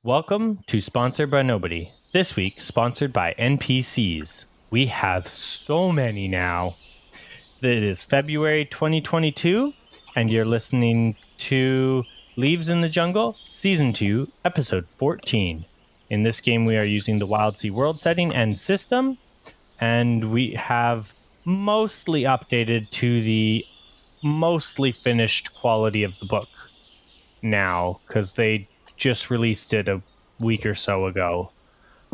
Welcome to Sponsored by Nobody. This week, sponsored by NPCs. We have so many now. It is February 2022, and you're listening to Leaves in the Jungle, Season 2, Episode 14. In this game, we are using the Wildsea world setting and system, and we have mostly updated to the mostly finished quality of the book now, because they just released it a week or so ago.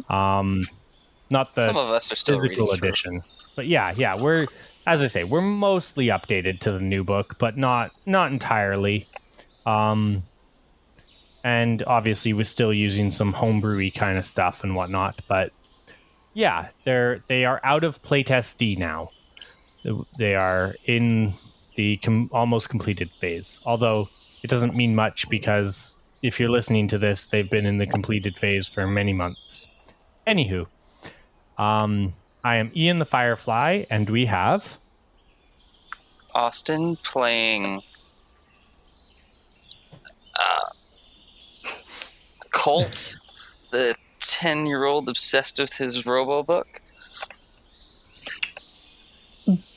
Not the Some of us are still physical edition, but yeah, we're, as I say, we're mostly updated to the new book, but not entirely. And obviously, we're still using some homebrewy kind of stuff and whatnot. But yeah, they are out of playtest D now. They are in the almost completed phase. Although it doesn't mean much because if you're listening to this, they've been in the completed phase for many months. Anywho, I am Ian the Firefly, and we have Austin playing Colt, the 10-year-old obsessed with his robo-book.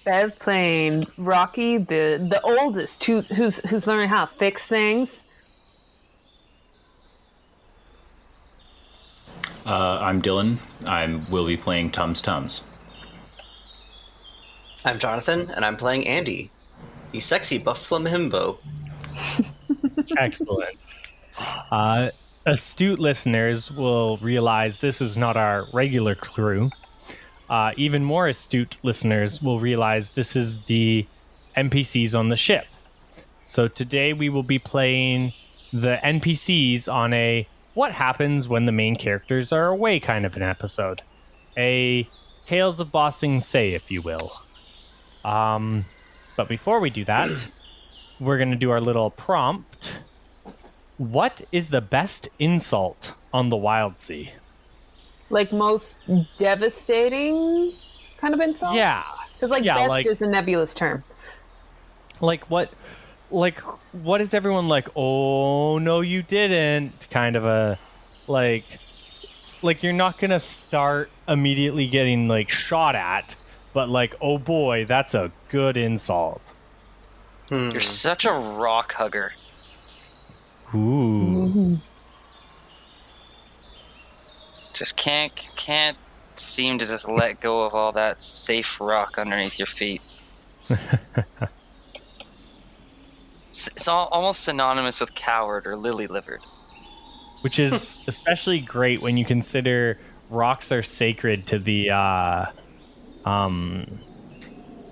Bev playing Rocky, the oldest, who's learning how to fix things. I'm Dylan. Will be playing Tums-Tums. I'm Jonathan, and I'm playing Andy, the sexy buff flamimbo. excellent. Astute listeners will realize this is not our regular crew. Even more astute listeners will realize this is the NPCs on the ship. So today we will be playing the NPCs on a what happens when the main characters are away kind of an episode. A Tales of Bossing Say, if you will. But before we do that, we're going to do our little prompt. What is the best insult on the Wildsea? Like most devastating kind of insult? Yeah. Because best is a nebulous term. What is everyone like, oh, no, you didn't, kind of a, like you're not going to start immediately getting, shot at, but, oh, boy, that's a good insult. You're such a rock hugger. Ooh. Mm-hmm. Just can't seem to just let go of all that safe rock underneath your feet. It's almost synonymous with coward or lily-livered. Which is especially great when you consider rocks are sacred to the,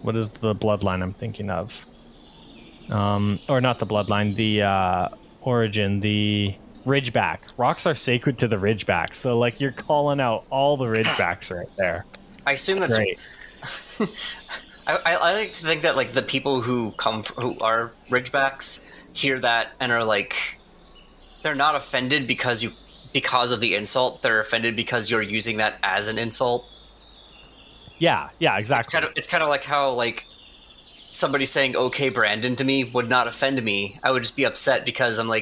what is the bloodline I'm thinking of? Or not the bloodline, the, origin, the Ridgeback. Rocks are sacred to the Ridgeback, so, you're calling out all the Ridgebacks right there. I assume that's great. I like to think that the people who are Ridgebacks hear that and are they're not offended because of the insult. They're offended because you're using that as an insult. Yeah, exactly. It's kind of like how somebody saying "Okay, Brandon" to me would not offend me. I would just be upset because I'm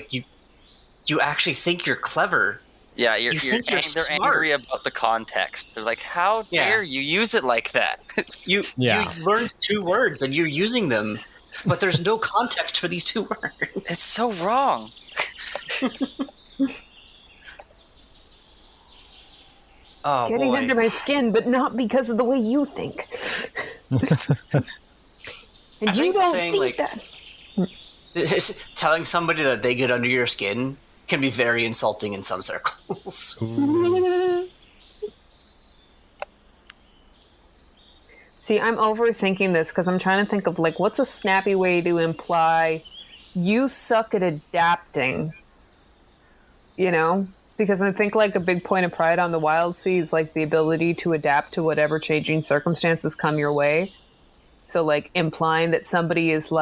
you actually think you're clever. Yeah, they're smart. angry about the context. They're like, how dare you use it like that? You learned 2 words and you're using them, but there's no context for these 2 words. It's so wrong. Oh, Getting boy. under my skin, but not because of the way you think. And you don't think that. Telling somebody that they get under your skin can be very insulting in some circles. See, I'm overthinking this because I'm trying to think of what's a snappy way to imply you suck at adapting, because I think a big point of pride on the Wildsea is the ability to adapt to whatever changing circumstances come your way. So implying that somebody is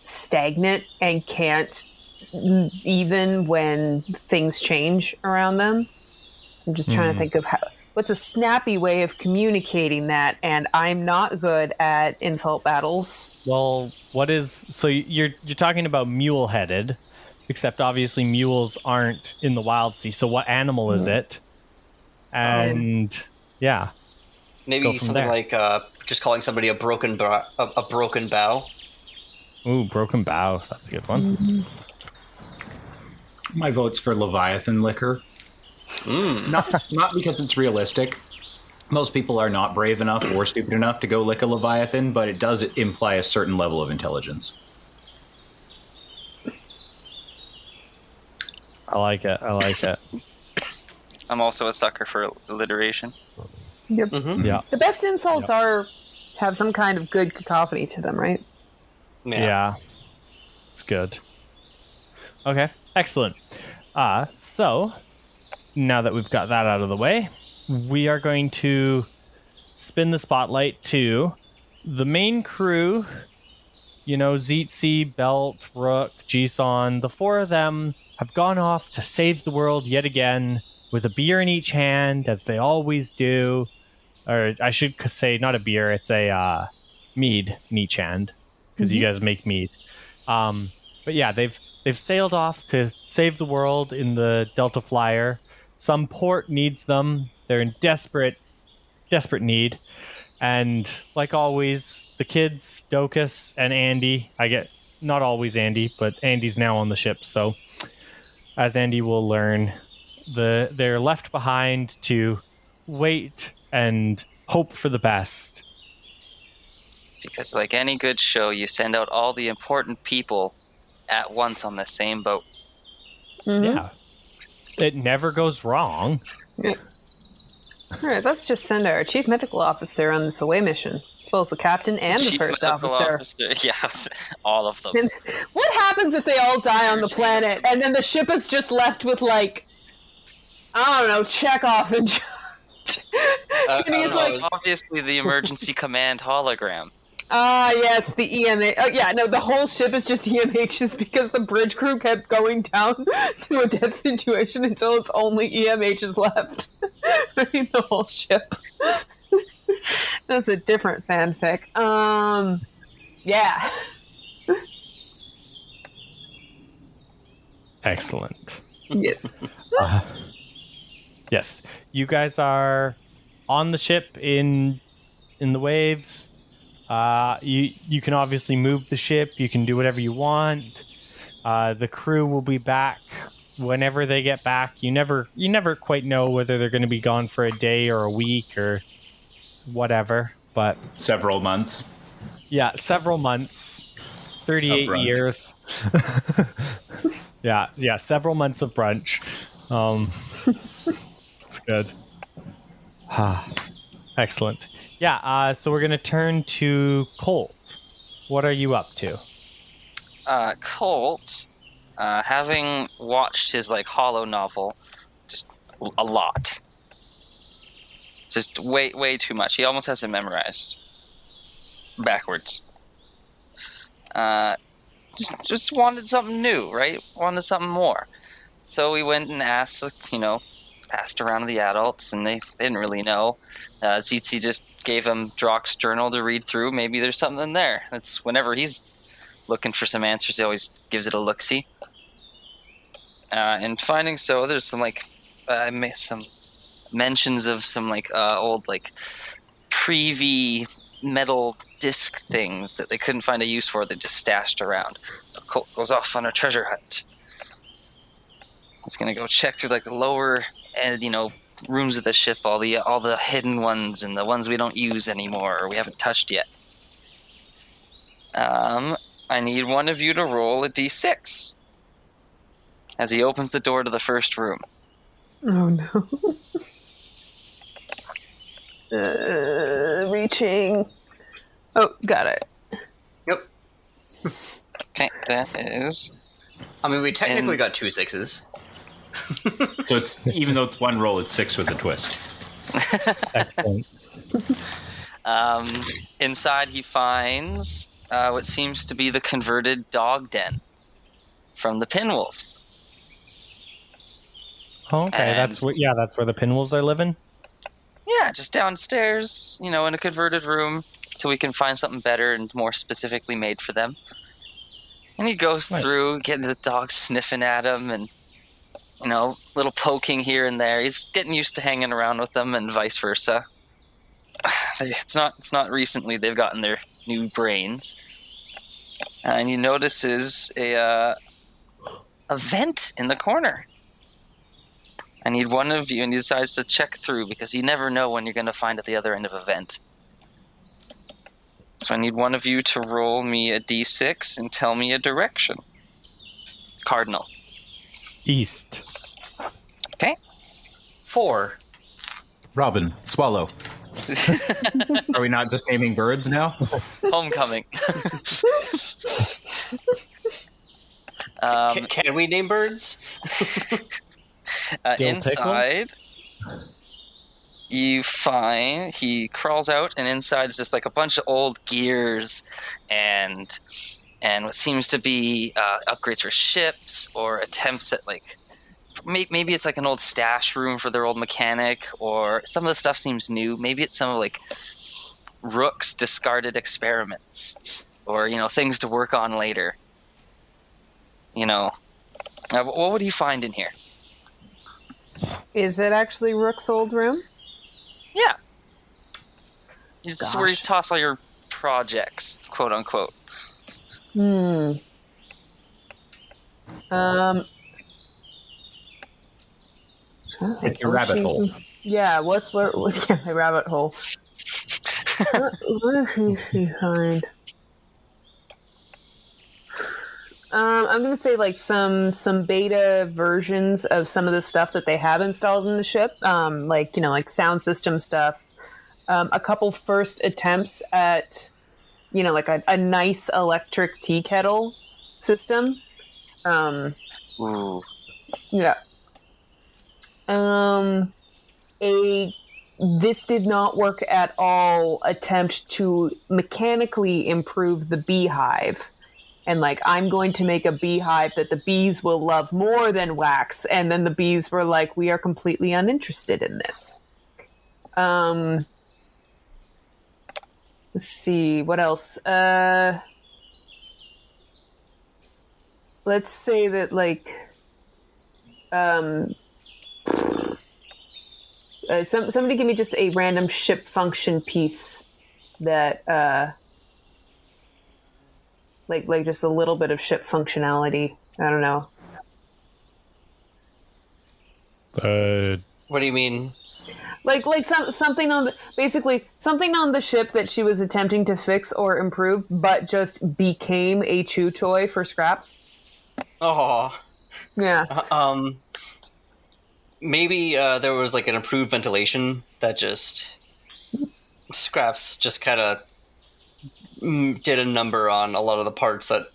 stagnant and can't even when things change around them. So I'm just trying to think of what's a snappy way of communicating that, and I'm not good at insult battles. Well, so you're talking about mule-headed, except obviously mules aren't in the Wildsea. So what animal is it? And yeah, Maybe something there. like just calling somebody a broken bow. Ooh, broken bow. That's a good one. My vote's for Leviathan liquor. Not because it's realistic. Most people are not brave enough or stupid enough to go lick a Leviathan, but it does imply a certain level of intelligence. I like it. I'm also a sucker for alliteration. Yep. Yeah. The best insults have some kind of good cacophony to them, right? Yeah. It's good. Okay, excellent. So now that we've got that out of the way, we are going to spin the spotlight to the main crew. You know, Zeetzi, Belt, Rook, Jisun, the four of them have gone off to save the world yet again with a beer in each hand, as they always do. Or I should say not a beer, it's a mead in each hand, because you guys make mead. But yeah, they've sailed off to save the world in the Delta Flyer. Some port needs them. They're in desperate need. And like always, the kids, Docus and Andy, not always Andy, but Andy's now on the ship. So as Andy will learn, they're left behind to wait and hope for the best. Because like any good show, you send out all the important people at once on the same boat. Yeah. It never goes wrong. Yeah. All right, let's just send our chief medical officer on this away mission, as well as the captain and the Chief first medical officer. Yes, all of them. And what happens if they all die on the planet, and then the ship is just left with, like, I don't know, Chekhov and and he's like, obviously the emergency command hologram. yes, the EMH. Oh, yeah, no, the whole ship is just EMHs because the bridge crew kept going down to a death situation until it's only EMHs left. Running the whole ship. That's a different fanfic. Yeah. Excellent. Yes. Yes. You guys are on the ship in the waves. You can obviously move the ship. You can do whatever you want. The crew will be back whenever they get back. You never quite know whether they're going to be gone for a day or a week or whatever. But Several months. yeah, several months, 38 years. yeah, several months of brunch. It's good. Excellent. Yeah, so we're going to turn to Colt. What are you up to? Colt, having watched his Hollow novel just a lot. Just way too much. He almost has it memorized. Backwards. Just wanted something new, right? Wanted something more. So we went and asked, asked around to the adults, and they didn't really know. Zeetzi just gave him Drock's journal to read through. Maybe there's something there. That's whenever he's looking for some answers, he always gives it a look-see. And finding so, there's some some mentions of some old preview metal disc things that they couldn't find a use for. They just stashed around. So Colt goes off on a treasure hunt. He's gonna go check through the lower and rooms of the ship, all the hidden ones and the ones we don't use anymore or we haven't touched yet. I need one of you to roll a d6 as he opens the door to the first room. Oh no. Reaching. Oh, got it. Yep. Okay, that is. I mean, we technically got 2 6s. So it's even though it's one roll, it's 6 with a twist. Excellent. Inside, he finds what seems to be the converted dog den from the Pinwolves. Okay, that's where the Pinwolves are living. Yeah, just downstairs, in a converted room, till we can find something better and more specifically made for them. And he goes Right. through, getting the dog sniffing at him, and little poking here and there. He's getting used to hanging around with them, and vice versa. It's not recently they've gotten their new brains. And he notices a vent in the corner. I need one of you, and he decides to check through because you never know when you're going to find at the other end of a vent. So I need one of you to roll me a d6 and tell me a direction. Cardinal. East. Okay. 4. Robin, swallow. Are we not just naming birds now? Homecoming. Can we name birds? Inside, you find he crawls out, and inside is just like a bunch of old gears and what seems to be upgrades for ships or attempts at like maybe it's like an old stash room for their old mechanic, or some of the stuff seems new. Maybe it's some of like Rook's discarded experiments, or things to work on later. What would you find in here? Is it actually Rook's old room? Yeah. This is where you toss all your projects, quote unquote. It's your rabbit hole. Yeah, what's my rabbit hole? What does he find? I'm gonna say like some beta versions of some of the stuff that they have installed in the ship, like sound system stuff. A couple first attempts at, like a nice electric tea kettle system. Ooh. Yeah. This did not work at all attempt to mechanically improve the beehive. And like, I'm going to make a beehive that the bees will love more than wax. And then the bees were like, we are completely uninterested in this. Let's see, what else? Let's say that like, somebody give me just a random ship function piece that, like just a little bit of ship functionality. I don't know. What do you mean? Like something on the ship that she was attempting to fix or improve, but just became a chew toy for scraps. Oh. Yeah. Maybe there was like an improved ventilation that just scraps just kind of did a number on a lot of the parts that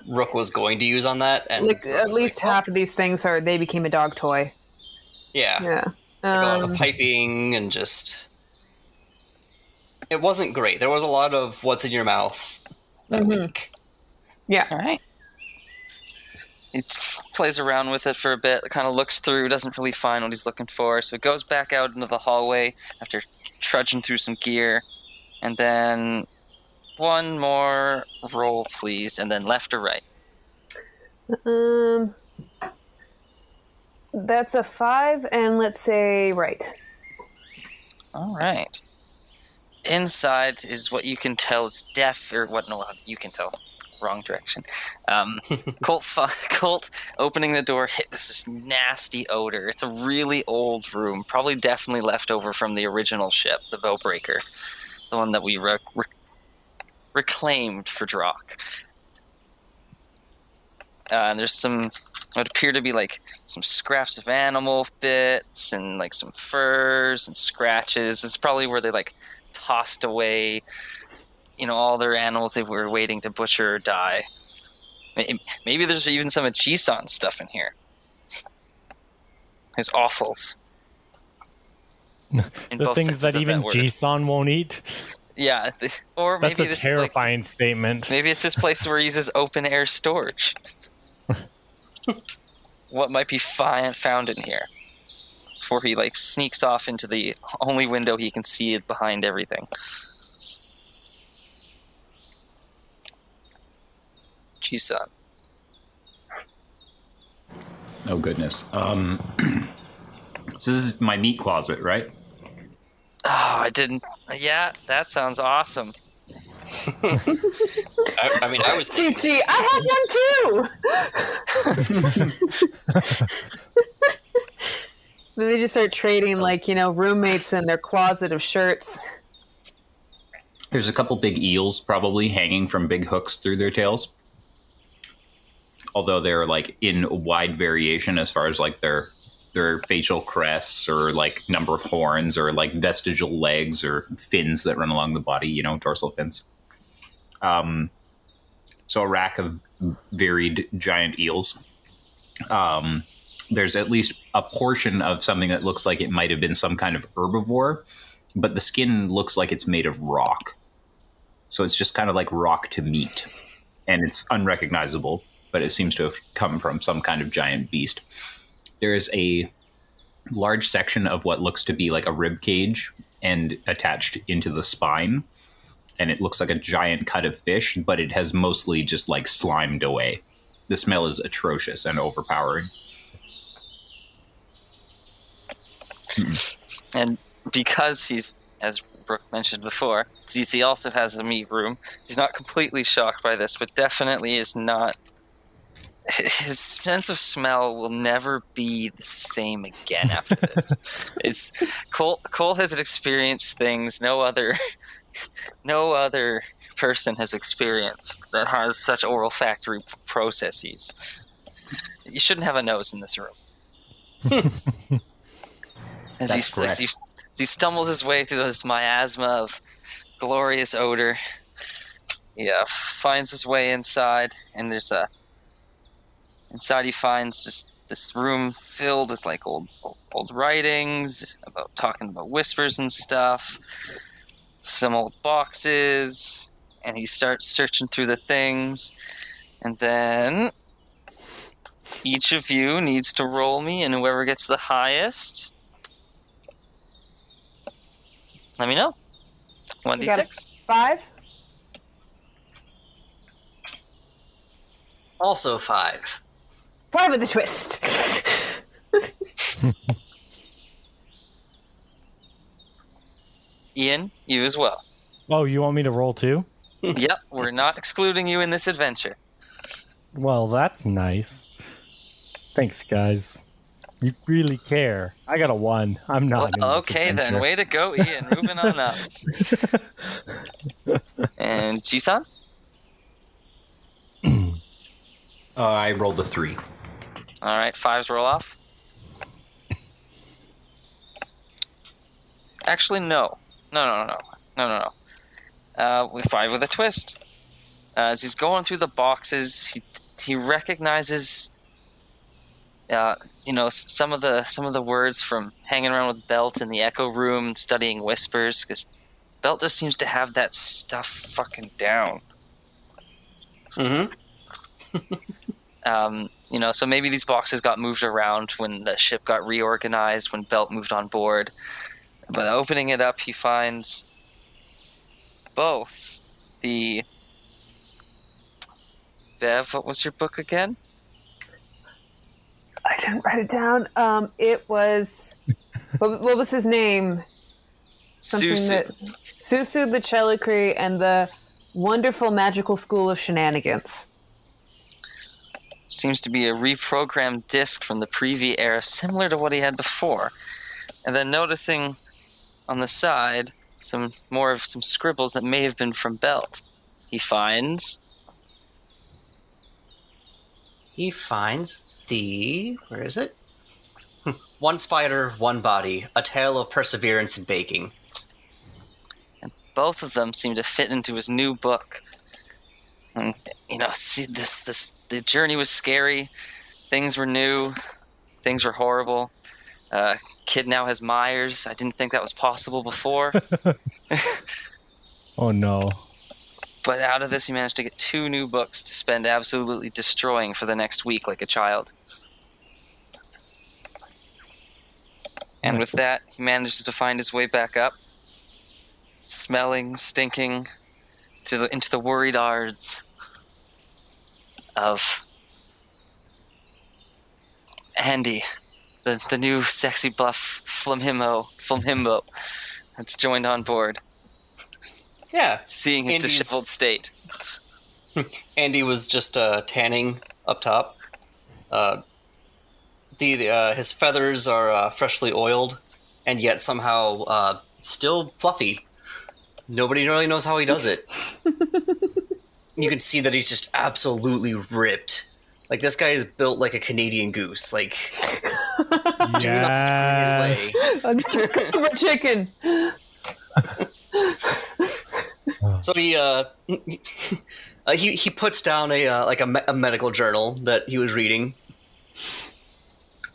Rook was going to use on that, and like at least half of these things they became a dog toy. Yeah. Yeah. Like a lot of the piping and just it wasn't great. There was a lot of what's in your mouth that week. Yeah. All right. He plays around with it for a bit, kind of looks through, doesn't really find what he's looking for, so he goes back out into the hallway after trudging through some gear, and then one more roll, please, and then left or right. That's a 5, and let's say right. All right. Inside is what you can tell it's deaf, or what? No, you can tell. Wrong direction. Colt opening the door hit this nasty odor. It's a really old room, probably definitely left over from the original ship, the Bowbreaker, the one that we reclaimed for Drock. And there's some what appear to be like some scraps of animal bits and like some furs and scratches. This is probably where they like tossed away, all their animals they were waiting to butcher or die. Maybe there's even some of Jisun's stuff in here. His offals. The things that even Jisun won't eat. Yeah, or that's maybe a terrifying like, statement. Maybe it's this place where he uses open air storage. What might be found in here? Before he like sneaks off into the only window he can see behind everything. G-Sun. Oh, goodness. So this is my meat closet, right? Oh, I didn't. Yeah, that sounds awesome. I mean, I was thinking, TT, I have one too! Then they just start trading, like, roommates in their closet of shirts. There's a couple big eels probably hanging from big hooks through their tails. Although they're like in wide variation as far as like their facial crests or like number of horns or like vestigial legs or fins that run along the body, dorsal fins. So a rack of varied giant eels. There's at least a portion of something that looks like it might have been some kind of herbivore, but the skin looks like it's made of rock. So it's just kind of like rock to meat. And it's unrecognizable, but it seems to have come from some kind of giant beast. There is a large section of what looks to be like a rib cage and attached into the spine. And it looks like a giant cut of fish, but it has mostly just like slimed away. The smell is atrocious and overpowering. And because he's, as Brooke mentioned before, ZT also has a meat room. He's not completely shocked by this, but definitely is not. His sense of smell will never be the same again after this. It's Colt has experienced things no other person has experienced that has such oral factory processes. You shouldn't have a nose in this room. As he stumbles his way through this miasma of glorious odor, he finds his way inside, and inside he finds this room filled with like old writings talking about whispers and stuff, some old boxes, and he starts searching through the things, and then each of you needs to roll me, and whoever gets the highest, let me know. 1d6. 5? also 5. 5 with a twist. Ian, you as well. Oh, you want me to roll too? Yep, we're not excluding you in this adventure. Well, that's nice. Thanks, guys. You really care. I got a 1. I'm not. Well, okay, then. Way to go, Ian. Moving on up. And Jisan? I rolled a 3. All right, 5s roll off. Actually, no. No. With 5 with a twist. As he's going through the boxes, he recognizes, some of the words from hanging around with Belt in the Echo Room and studying whispers, because Belt just seems to have that stuff fucking down. Mm-hmm. So maybe these boxes got moved around when the ship got reorganized, when Belt moved on board. But opening it up, he finds both the... Bev, what was your book again? I didn't write it down. It was... what was his name? Susu. Susu the Chelicry and the Wonderful Magical School of Shenanigans. Seems to be a reprogrammed disc from the Preview era, similar to what he had before. And then noticing on the side some scribbles that may have been from Belt. He finds the... Where is it? One spider, one body, a tale of perseverance and baking. And both of them seem to fit into his new book. And, see, the journey was scary. Things were new. Things were horrible. Kid now has Myers. I didn't think that was possible before. Oh, no. But out of this, he managed to get 2 new books to spend absolutely destroying for the next week like a child. And with that, he manages to find his way back up, smelling, stinking, into the worried ards. of Andy, the new sexy buff Flamhimbo that's joined on board. Yeah. Seeing his disheveled state. Andy was just tanning up top. His feathers are freshly oiled, and yet somehow still fluffy. Nobody really knows how he does it. You can see that he's just absolutely ripped. Like, this guy is built like a Canadian goose. Like, do not get in his way. A chicken. So he puts down a medical journal that he was reading,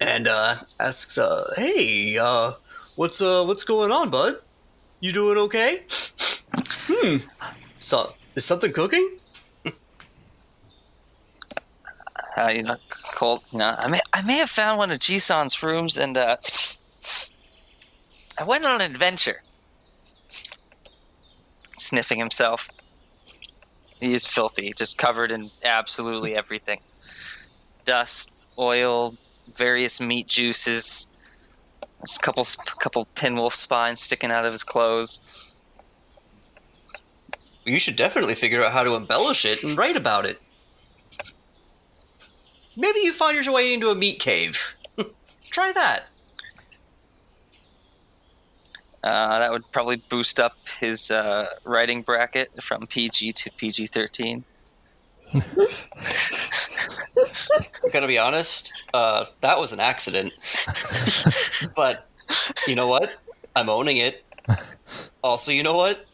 and asks, "Hey, what's going on, bud? You doing okay? So is something cooking?" Colt, I may have found one of Jison's rooms, and I went on an adventure. Sniffing himself. He is filthy, just covered in absolutely everything. Dust, oil, various meat juices, a couple pinwolf spines sticking out of his clothes. You should definitely figure out how to embellish it and write about it. Maybe you find your way into a meat cave. Try that. That would probably boost up his writing bracket from PG to PG-13. I'm gonna be honest, that was an accident. But you know what? I'm owning it. Also, you know what?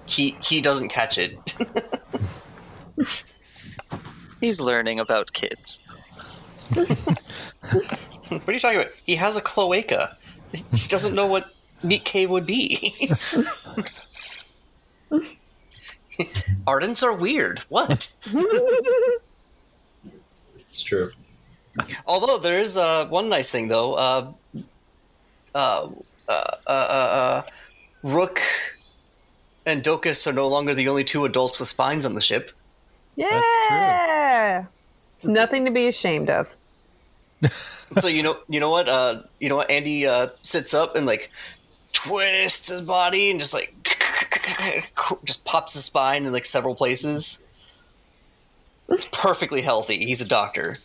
He doesn't catch it. He's learning about kids. What are you talking about? He has a cloaca. He doesn't know what meat cave would be. Ardents are weird. What? It's true. Although there is one nice thing though. Rook and Docus are no longer the only two adults with spines on the ship. Yeah, it's nothing to be ashamed of. So you know what Andy sits up and like twists his body and just like just pops his spine in like several places. It's perfectly healthy. He's a doctor.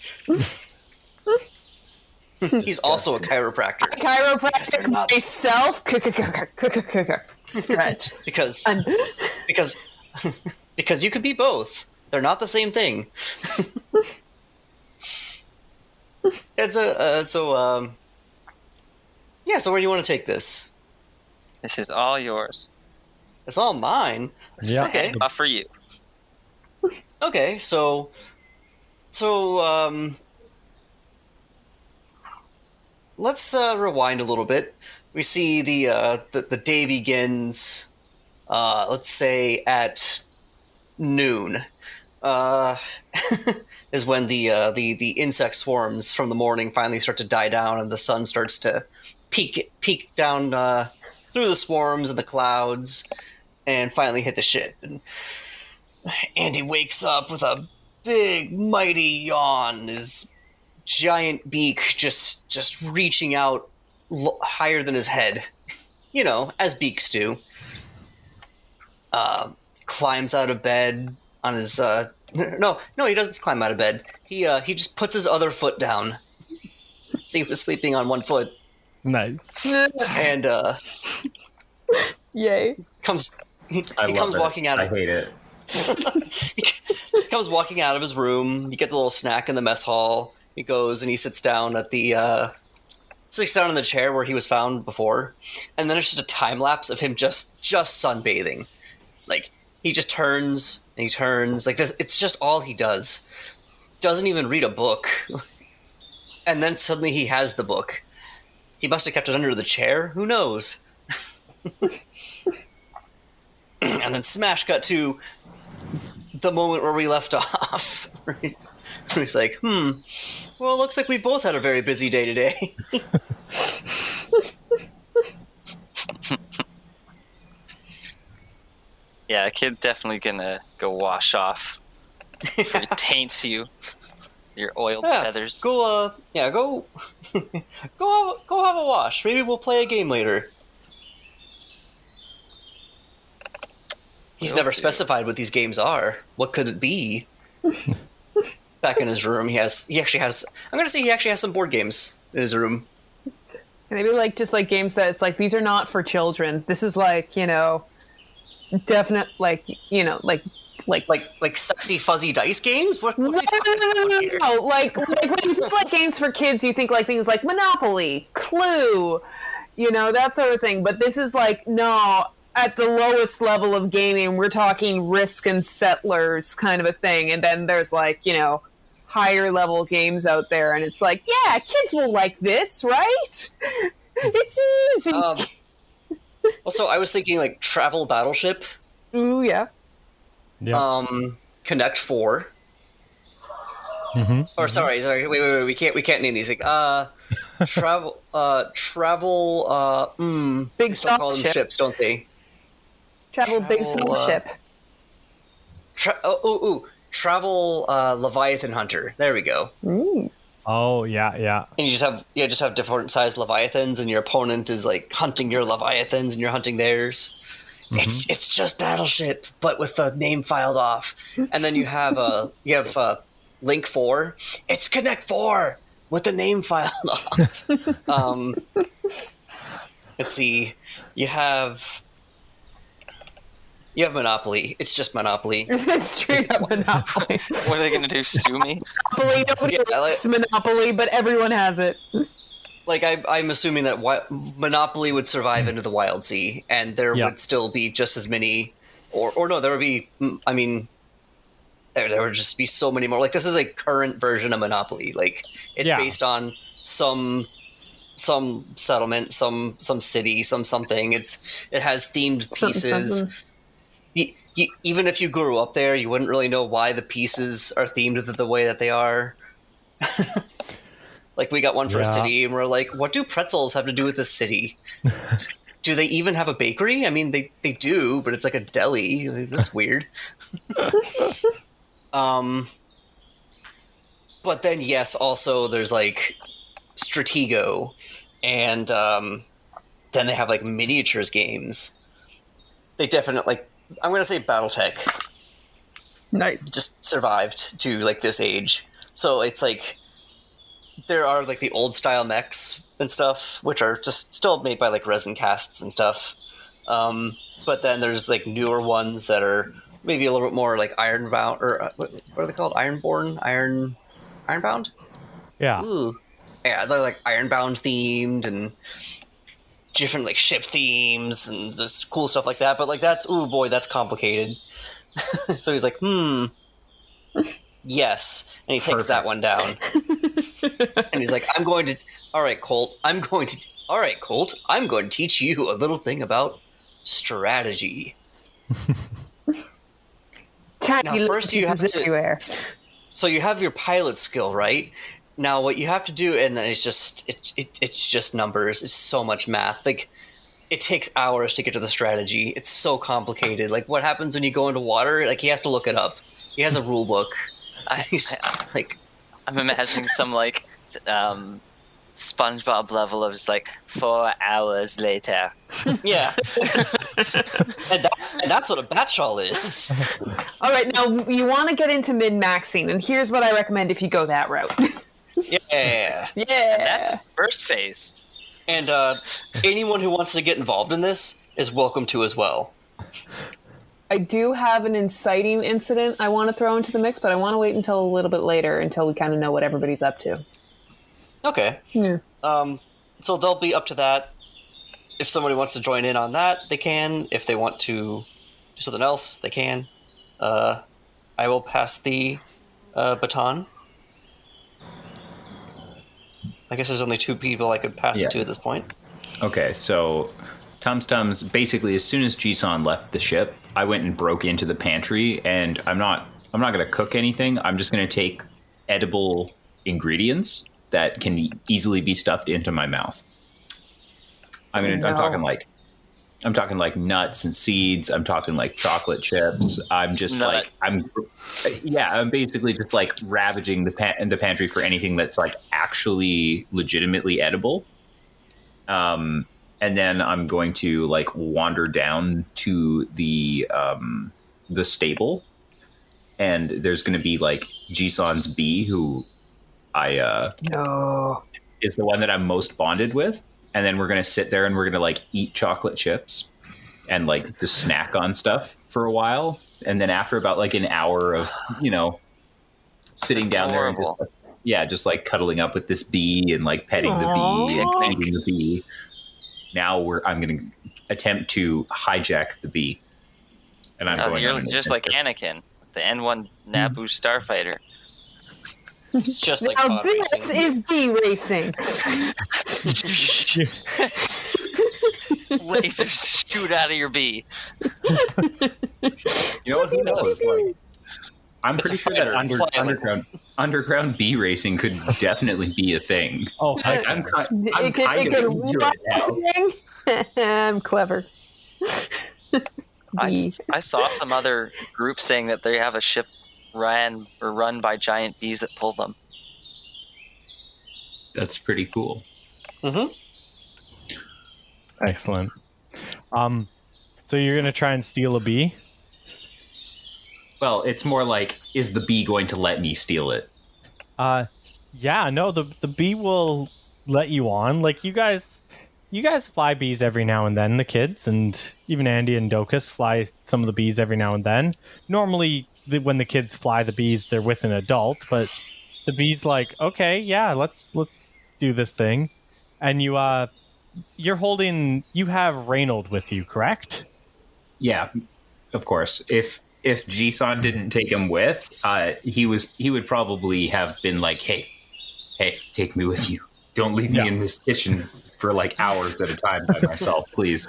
He's also a chiropractor. Chiropractic myself. Stretch. Because you could be both. They're not the same thing. So where do you want to take this? This is all yours. It's all mine. Yeah. Okay. Not for you. Okay, so let's rewind a little bit. We see the day begins. Let's say at noon. Is when the insect swarms from the morning finally start to die down, and the sun starts to peek down through the swarms and the clouds, and finally hit the ship. And Andy wakes up with a big, mighty yawn, his giant beak just reaching out higher than his head, as beaks do. Climbs out of bed on his no, he doesn't climb out of bed. He just puts his other foot down. So he was sleeping on one foot. Nice. And Yay. he comes it. walking out. I hate it. He comes walking out of his room. He gets a little snack in the mess hall. He goes and he sits down in the chair where he was found before. And then it's just a time lapse of him just sunbathing. Like, he just turns and he turns like this. It's just all he does. Doesn't even read a book. And then suddenly he has the book. He must have kept it under the chair. Who knows? And then smash cut to the moment where we left off. He's like, well, it looks like we both had a very busy day today. Yeah, a kid definitely gonna go wash off Before it taints you. Your oiled feathers. Go go have a wash. Maybe we'll play a game later. He's never specified what these games are. What could it be? Back in his room, he actually has some board games in his room. Maybe just games that it's these are not for children. This is definite like sexy fuzzy dice games. What no, are you talking about here? no. Like when you think games for kids, you think things like Monopoly, Clue, that sort of thing. But this is no. At the lowest level of gaming, we're talking Risk and Settlers kind of a thing. And then there's higher level games out there. And it's yeah, kids will like this, right? It's easy. Also, I was thinking Travel Battleship. Ooh, yeah. Connect 4. Mm-hmm. Or sorry, wait, we can't name these. Travel, Big still call them Salt Ship. ships, don't they? Travel Big Salt Ship. Travel Leviathan Hunter. There we go. Ooh. Oh yeah. And you just have different sized leviathans, and your opponent is hunting your leviathans, and you're hunting theirs. Mm-hmm. It's just Battleship, but with the name filed off. And then you have Link 4. It's Connect 4 with the name filed off. Let's see. You have Monopoly. It's just Monopoly. It's straight up Monopoly. What are they going to do? Sue me? Monopoly. Nobody likes Monopoly, but everyone has it. I'm assuming that Monopoly would survive into the Wildsea, and there would still be just as many, or no, there would be. I mean, there would just be so many more. This is a current version of Monopoly. It's based on some settlement, some city, something. It has themed pieces. Even if you grew up there, you wouldn't really know why the pieces are themed the way that they are. We got one for a city, and we're what do pretzels have to do with this city? Do they even have a bakery? I mean, they do, but it's a deli. That's weird. But then, yes, also there's Stratego, and then they have miniatures games. They definitely I'm gonna say BattleTech. Nice. Just survived to this age, so it's there are the old style mechs and stuff, which are just still made by resin casts and stuff. But then there's newer ones that are maybe a little bit more ironbound, or what are they called? Ironbound? Yeah. Ooh. Yeah, they're ironbound themed and different ship themes and just cool stuff like that. But that's that's complicated. So he's yes, and he takes that one down. And he's all right, Colt, I'm going to teach you a little thing about strategy. Now, first you have to, everywhere. So you have your pilot skill, right? Now, what you have to do, and then it's just numbers. It's so much math. It takes hours to get to the strategy. It's so complicated. What happens when you go into water? He has to look it up. He has a rule book. I'm imagining some SpongeBob level of 4 hours later. Yeah. and that's what a batshall is. All right, now you want to get into min-maxing, and here's what I recommend if you go that route. Yeah. And that's just first phase. And anyone who wants to get involved in this is welcome to as well. I do have an inciting incident I want to throw into the mix, but I want to wait until a little bit later, until we kind of know what everybody's up to. Okay. Yeah. So they'll be up to that. If somebody wants to join in on that, they can. If they want to do something else, they can. I will pass the baton. I guess there's only 2 people I could pass it to at this point. Okay, so Tums-Tums, basically as soon as Jisun left the ship, I went and broke into the pantry, and I'm not going to cook anything. I'm just going to take edible ingredients that can easily be stuffed into my mouth. I'm talking I'm talking like nuts and seeds. I'm talking like chocolate chips. I'm just I'm basically just like ravaging the pantry for anything that's like actually legitimately edible. And then I'm going to like wander down to the stable, and there's going to be like Jisun's bee, who is the one that I'm most bonded with. And then we're going to sit there and we're going to like eat chocolate chips and like just snack on stuff for a while. And then after about like an hour of, sitting down there and just like cuddling up with this bee and like petting the bee and feeding the bee. Now I'm going to attempt to hijack the bee. And you're just like Anakin, the N1 Naboo starfighter. It's just like now this is bee racing. Lasers shoot out of your bee. You know what? Who knows? Like, I'm pretty sure that underground bee racing could definitely be a thing. Oh, like, I'm kind of into it now. I'm clever. I saw some other groups saying that they have a ship run by giant bees that pull them. That's pretty cool. Mm-hmm. Excellent. So you're gonna try and steal a bee? Well, it's more like, is the bee going to let me steal it? Yeah, no, the bee will let you on. Like you guys fly bees every now and then, the kids, and even Andy and Docus fly some of the bees every now and then. Normally, when the kids fly the bees, they're with an adult, but the bee's like, okay, yeah, let's do this thing. And you have Reynold with you, correct? Yeah, of course. If Jisun didn't take him with, he would probably have been like, hey, take me with you. Don't leave me in this kitchen for like hours at a time by myself, please.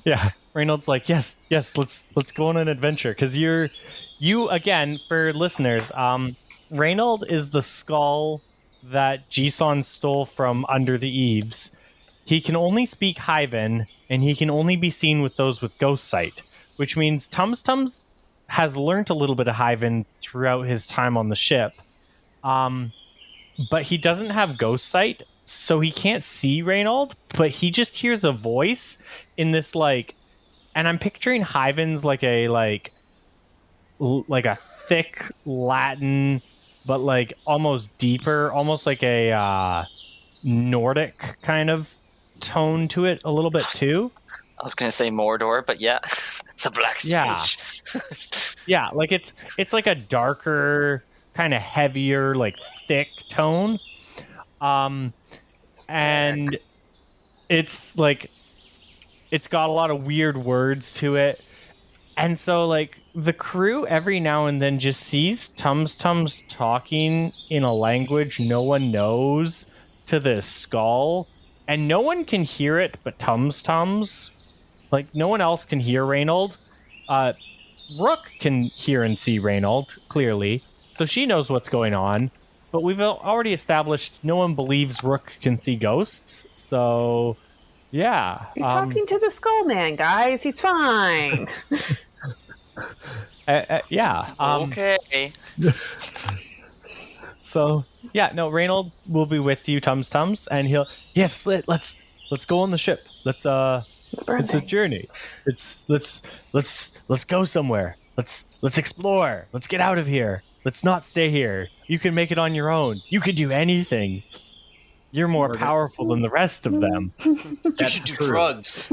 Yeah, Reynold's like, yes, let's go on an adventure. Because you again, for listeners, Reynold is the skull that Jisun stole from under the eaves. He can only speak Hyven, and he can only be seen with those with ghost sight, which means Tums-Tums has learned a little bit of Hyven throughout his time on the ship. But he doesn't have ghost sight, so he can't see Reynold, but he just hears a voice in this like, and I'm picturing Hyven's like a thick Latin, but like almost deeper, almost like a Nordic kind of tone to it a little bit too. I was gonna say Mordor, but yeah, the black speech. Yeah, like it's like a darker, kind of heavier, like thick tone. And it's like it's got a lot of weird words to it. And so like the crew every now and then just sees Tums-Tums talking in a language no one knows to this skull, and no one can hear it but Tums-Tums. Like no one else can hear Reynold. Rook can hear and see Reynold clearly, so she knows what's going on. But we've already established no one believes Rook can see ghosts, so yeah. He's talking to the skull man, guys. He's fine. Yeah. Okay. So yeah, no, Reynold will be with you, Tums-Tums, and let's go on the ship. It's a journey. Let's go somewhere. Let's explore. Let's get out of here. Let's not stay here. You can make it on your own. You can do anything. You're more powerful than the rest of them. You should do drugs.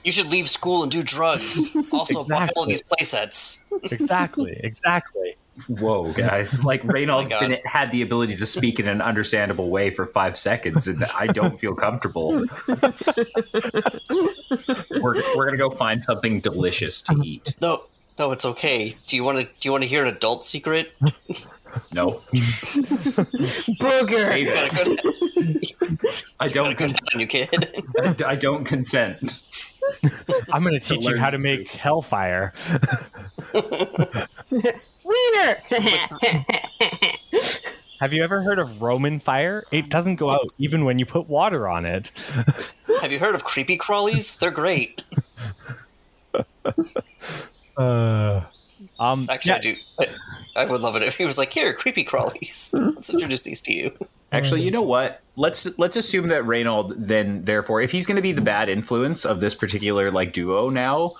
You should leave school and do drugs. Also, buy all these playsets. Exactly. Whoa, guys. Like, Reynold had the ability to speak in an understandable way for 5 seconds, and I don't feel comfortable. We're going to go find something delicious to eat. No, it's okay. Do you want to hear an adult secret? No. Booger. I don't consent, you kid. I don't consent. I'm going to teach you how to make hellfire. Wiener. Have you ever heard of Roman fire? It doesn't go out even when you put water on it. Have you heard of creepy crawlies? They're great. Actually, I do. I would love it if he was like, "Here, creepy crawlies. Let's introduce these to you." Actually, you know what? Let's assume that Reynold then, therefore, if he's going to be the bad influence of this particular duo now,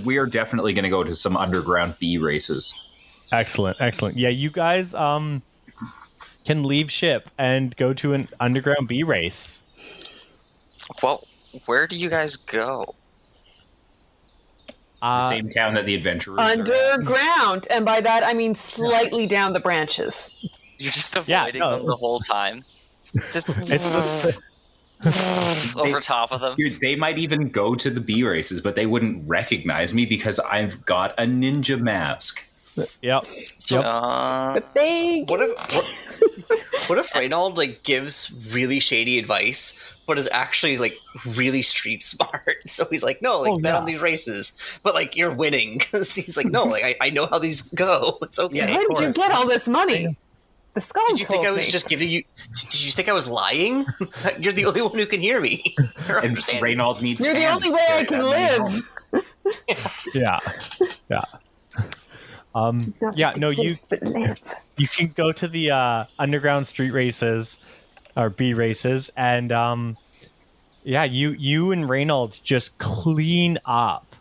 we are definitely going to go to some underground B races. Excellent. Yeah, you guys can leave ship and go to an underground B race. Well, where do you guys go? The same town that the adventurers are underground, and by that I mean slightly down the branches. You're just avoiding them the whole time. Just over top of them. Dude, they might even go to the B races, but they wouldn't recognize me because I've got a ninja mask. Yep. But they... What if Reynold gives really shady advice, but is actually really street smart? So he's like, no, bet on these races, but you're winning because he's like, no, I know how these go. It's okay. Where did you get all this money? The skull. Did you think I was just giving you? Did you think I was lying? You're the only one who can hear me. And Reynold needs. You're the only way I can live. Yeah. You can go to the underground street races or B races, and you and Reynold just clean up.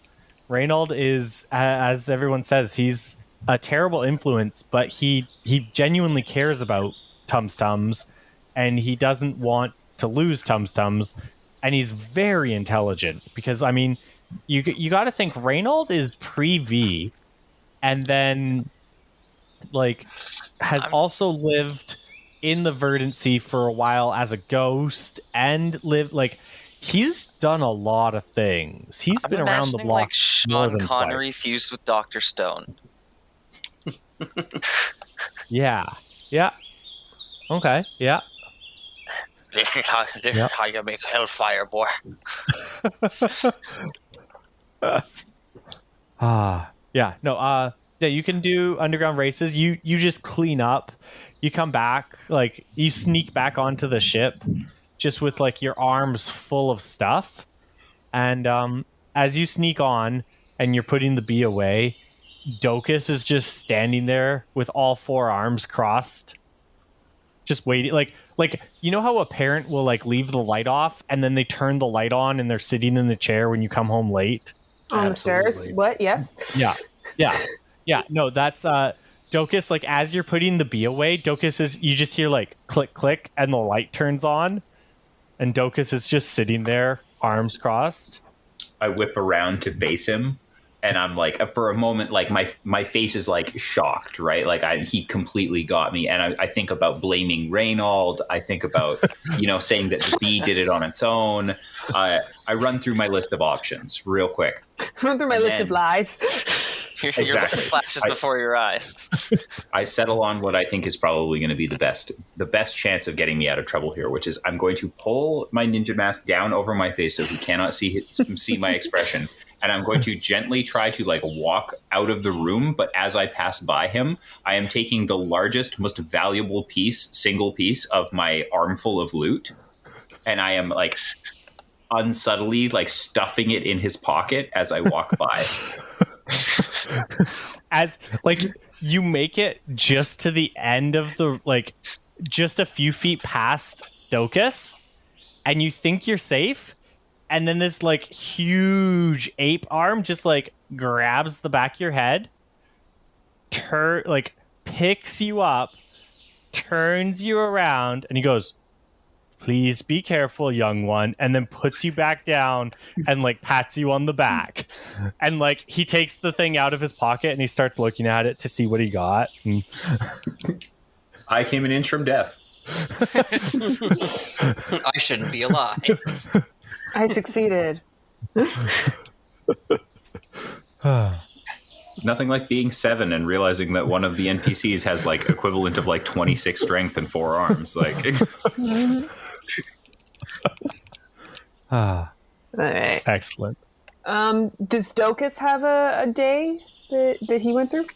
Reynold is, as everyone says, he's a terrible influence, but he genuinely cares about Tums-Tums, and he doesn't want to lose Tums-Tums, and he's very intelligent because you got to think Reynold is pre-V, and then has also lived in the Verdancy for a while as a ghost, and he's done a lot of things. He's been around the block. Sean Connery fused with Dr. Stone. Yeah. Okay. Yeah. This is how you make hellfire, boy. Yeah. No. Yeah. You can do underground races. You just clean up. You come back. You sneak back onto the ship, just with your arms full of stuff. And as you sneak on, and you're putting the bee away, Docus is just standing there with all four arms crossed, just waiting. You know how a parent will leave the light off and then they turn the light on and they're sitting in the chair when you come home late on the stairs. What? Yes. Yeah. No, that's Docus. As you're putting the bee away, Docus is, you just hear click click and the light turns on, and Docus is just sitting there, arms crossed. I whip around to face him. And I'm for a moment, my face is shocked, right? He completely got me. And I think about blaming Reynold. I think about, saying that the bee did it on its own. I run through my list of options real quick. Run through my list of lies. Your list flashes before your eyes. I settle on what I think is probably going to be the best chance of getting me out of trouble here, which is I'm going to pull my ninja mask down over my face so he cannot see my expression. And I'm going to gently try to walk out of the room. But as I pass by him, I am taking the largest, most valuable single piece of my armful of loot. And I am unsubtly stuffing it in his pocket as I walk by. As you make it just to the end of the just a few feet past Docus, and you think you're safe. And then this huge ape arm just grabs the back of your head, picks you up, turns you around, and he goes, "Please be careful, young one," and then puts you back down and pats you on the back. And he takes the thing out of his pocket and he starts looking at it to see what he got. And I came an inch from death. I shouldn't be alive. I succeeded. Nothing like being 7 and realizing that one of the NPCs has equivalent of 26 strength and 4 arms. All right. Excellent. Does Docus have a day that he went through?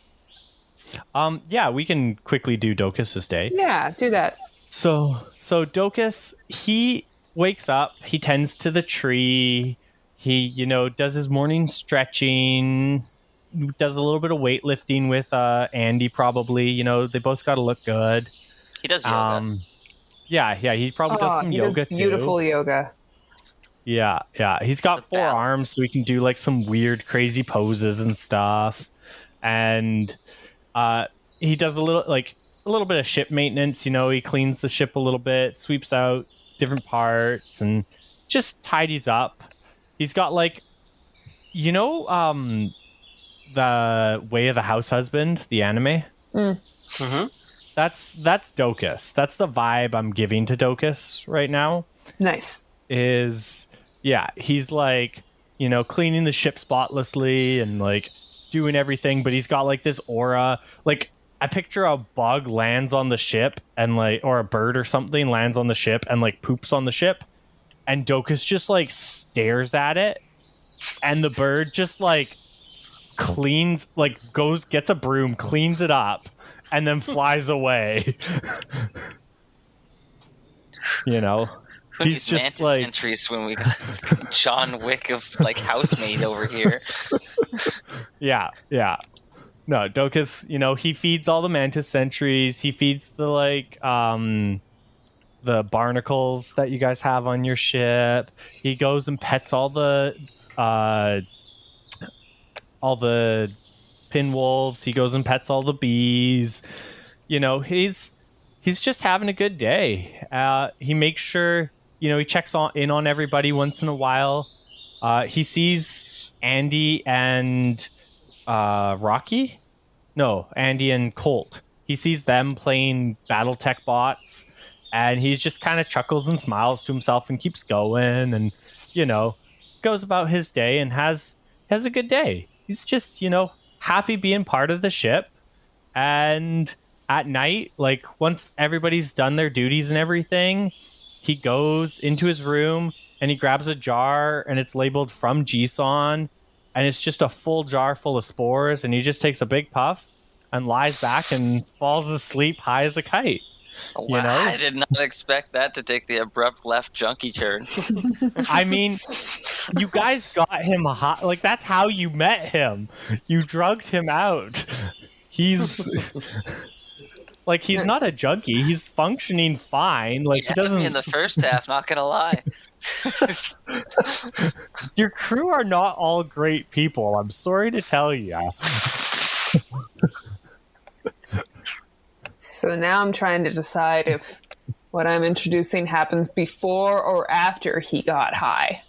Yeah, we can quickly do Docus's day. Yeah, do that. So Docus, he wakes up, he tends to the tree, he, does his morning stretching, does a little bit of weightlifting with Andy probably. They both got to look good. He does yoga. Yeah, he probably does some yoga too. Beautiful yoga. Yeah. He's got 4 arms, so he can do like some weird, crazy poses and stuff. And he does a little bit of ship maintenance. He cleans the ship a little bit, sweeps out different parts, and just tidies up. He's got like, the Way of the House Husband, the anime. Mm-hmm. That's Docus. That's the vibe I'm giving to Docus right now. Nice. He's like, cleaning the ship spotlessly and like doing everything, but he's got like this aura. Like, I picture a bug lands on the ship and like, or a bird or something lands on the ship and like poops on the ship, and Docus just like stares at it, and the bird just like cleans, like gets a broom, cleans it up, and then flies away. He's just mantis like entries when we got John Wick of like housemaid over here. Yeah. No, Docus, he feeds all the mantis sentries. He feeds the like the barnacles that you guys have on your ship. He goes and pets all the pinwolves. He goes and pets all the bees. He's just having a good day. He makes sure, he checks in on everybody once in a while. He sees Andy and Andy and Colt. He sees them playing BattleTech bots, and he just kind of chuckles and smiles to himself and keeps going, and goes about his day and has a good day. He's just happy being part of the ship. And at night, like once everybody's done their duties and everything, he goes into his room and he grabs a jar, and it's labeled from Jisun, and it's just a full jar full of spores, and he just takes a big puff and lies back and falls asleep high as a kite. Wow, I did not expect that to take the abrupt left junkie turn. I mean, you guys got him hot. Like, that's how you met him. You drugged him out. He's like, he's not a junkie. He's functioning fine. Like, he doesn't. Me in the first half, not gonna lie. Your crew are not all great people. I'm sorry to tell you. So now I'm trying to decide if what I'm introducing happens before or after he got high.